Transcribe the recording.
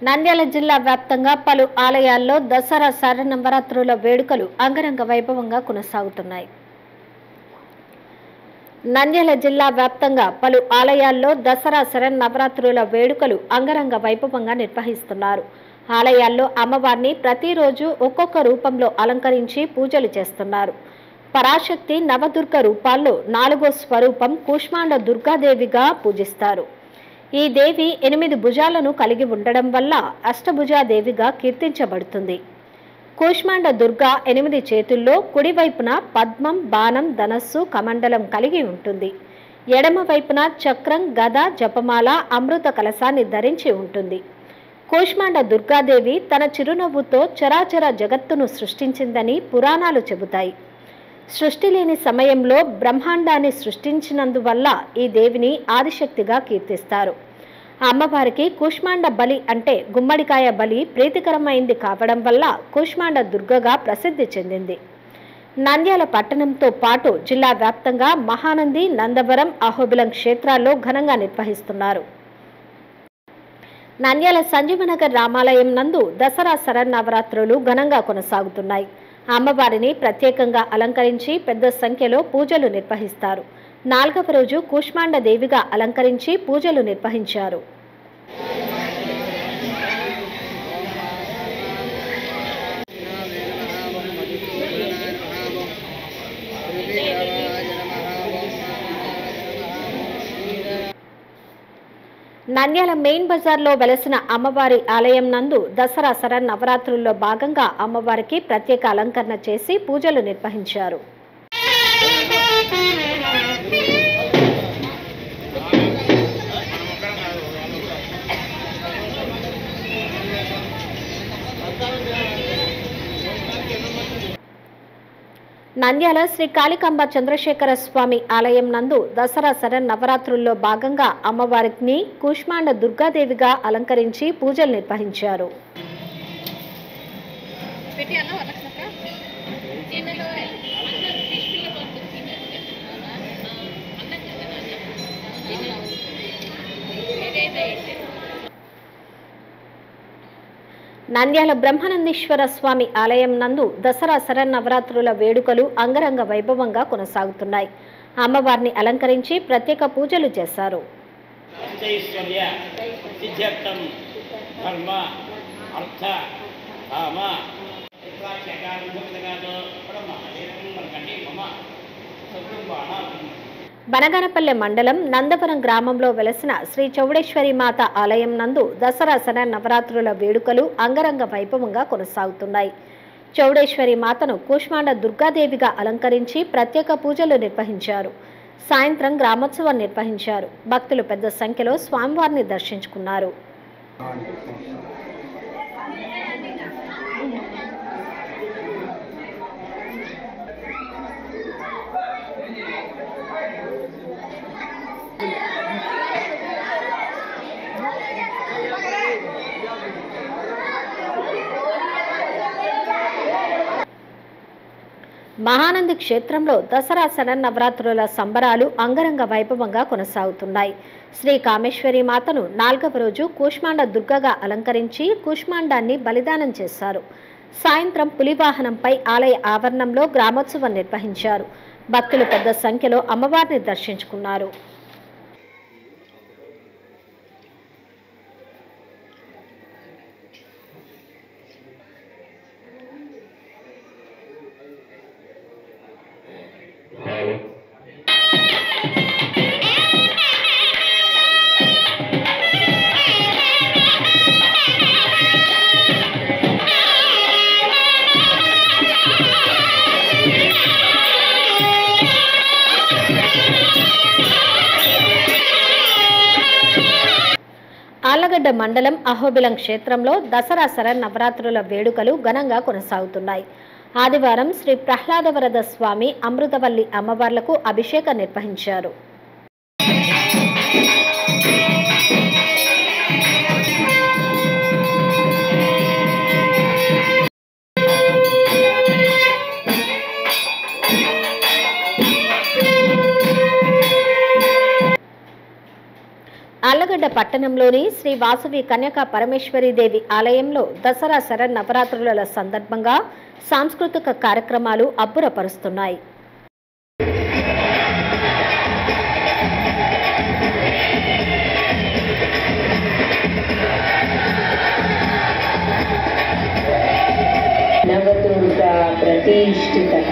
నంద్యాల జిల్లా వ్యాప్తంగా పలు ఆలయాల్లో దసరా శరన్నవరాత్రుల వేడుకలు అంగరంగ వైభవంగా కొనసాగుతున్నాయి. నంద్యాల జిల్లా వ్యాప్తంగా పలు ఆలయాల్లో దసరా శరన్నవరాత్రుల వేడుకలు అంగరంగ వైభవంగా నిర్వహిస్తున్నారు. ఆలయాల్లో అమ్మవారిని ప్రతిరోజు ఒక్కొక్క రూపంలో అలంకరించి పూజలు చేస్తున్నారు. పరాశక్తి నవదుర్గ రూపాల్లో 4వ స్వరూపం కూష్మాండ దుర్గాదేవిగా పూజిస్తారు. ఈ దేవి 8 భుజాలను కలిగి ఉండడం వల్ల అష్టభుజాదేవిగా కీర్తించబడుతుంది. కూష్మాండ దుర్గా 8 చేతుల్లో కుడివైపున పద్మం, బాణం, ధనస్సు, కమండలం కలిగి ఉంటుంది. ఎడమ వైపున చక్రం, గద, జపమాల, అమృత కలశాన్ని ధరించి ఉంటుంది. కూష్మాండ దుర్గాదేవి తన చిరునవ్వుతో చరాచర జగత్తును సృష్టించిందని పురాణాలు చెబుతాయి. సృష్టి లేని సమయంలో బ్రహ్మాండాన్ని సృష్టించినందువల్ల ఈ దేవిని ఆదిశక్తిగా కీర్తిస్తారు. అమ్మవారికి కూష్మాండ బలి అంటే గుమ్మడికాయ బలి ప్రీతికరమైంది కావడం వల్ల కూష్మాండ దుర్గగా ప్రసిద్ధి చెందింది. నంద్యాల పట్టణంతో పాటు జిల్లా వ్యాప్తంగా మహానంది, నందవరం, అహోబిలం క్షేత్రాల్లో ఘనంగా నిర్వహిస్తున్నారు. నంద్యాల సంజీవనగర్ రామాలయం నందు దసరా శరన్నవరాత్రులు ఘనంగా కొనసాగుతున్నాయి. అమ్మవారిని ప్రత్యేకంగా అలంకరించి పెద్ద సంఖ్యలో పూజలు నిర్వహిస్తారు. 4వ రోజు కూష్మాండ దేవిగా అలంకరించి పూజలు నిర్వహించారు. నంద్యాల మెయిన్ బజార్లో వెలసిన అమ్మవారి ఆలయం నందు దసరా శరన్నవరాత్రుల్లో భాగంగా అమ్మవారికి ప్రత్యేక అలంకరణ చేసి పూజలు నిర్వహించారు. నంద్యాల శ్రీ కాళికాంబ చంద్రశేఖర స్వామి ఆలయం నందు దసరా శరన్నవరాత్రుల్లో భాగంగా అమ్మవారిని కూష్మాండ దుర్గాదేవిగా అలంకరించి పూజలు నిర్వహించారు. నంద్యాల బ్రహ్మానందేశ్వర స్వామి ఆలయం నందు దసరా శరన్నవరాత్రుల వేడుకలు అంగరంగ వైభవంగా కొనసాగుతున్నాయి. అమ్మవారిని అలంకరించి ప్రత్యేక పూజలు చేశారు. బనగానపల్లె మండలం నందవరం గ్రామంలో వెలసిన శ్రీ చౌడేశ్వరి మాత ఆలయం నందు దసరా శరన్నవరాత్రుల వేడుకలు అంగరంగ వైభవంగా కొనసాగుతున్నాయి. చౌడేశ్వరి మాతను కూష్మాండ దుర్గాదేవిగా అలంకరించి ప్రత్యేక పూజలు నిర్వహించారు. సాయంత్రం గ్రామోత్సవం నిర్వహించారు. భక్తులు పెద్ద సంఖ్యలో స్వామివారిని దర్శించుకున్నారు. మహానంది క్షేత్రంలో దసరా శరన్నవరాత్రుల సంబరాలు అంగరంగ వైభవంగా కొనసాగుతున్నాయి. శ్రీ కామేశ్వరి మాతను 4వ రోజు కూష్మాండ దుర్గగా అలంకరించి కూష్మాండాన్ని బలిదానం చేశారు. సాయంత్రం పులివాహనంపై ఆలయ ఆవరణంలో గ్రామోత్సవం నిర్వహించారు. భక్తులు పెద్ద సంఖ్యలో అమ్మవారిని దర్శించుకున్నారు. ఆళ్లగడ్డ మండలం అహోబిలం క్షేత్రంలో దసరా శరన్నవరాత్రుల వేడుకలు ఘనంగా కొనసాగుతున్నాయి. ఆదివారం శ్రీ ప్రహ్లాదవరద స్వామి, అమృతవల్లి అమ్మవార్లకు అభిషేకం నిర్వహించారు. ఆళ్లగడ్డ పట్టణంలోని శ్రీ వాసవి కన్యకా పరమేశ్వరి దేవి ఆలయంలో దసరా శరన్నవరాత్రుల సందర్భంగా సాంస్కృతిక కార్యక్రమాలు అబ్బురపరుస్తున్నాయి. నవదుర్గా ప్రతిష్ఠితః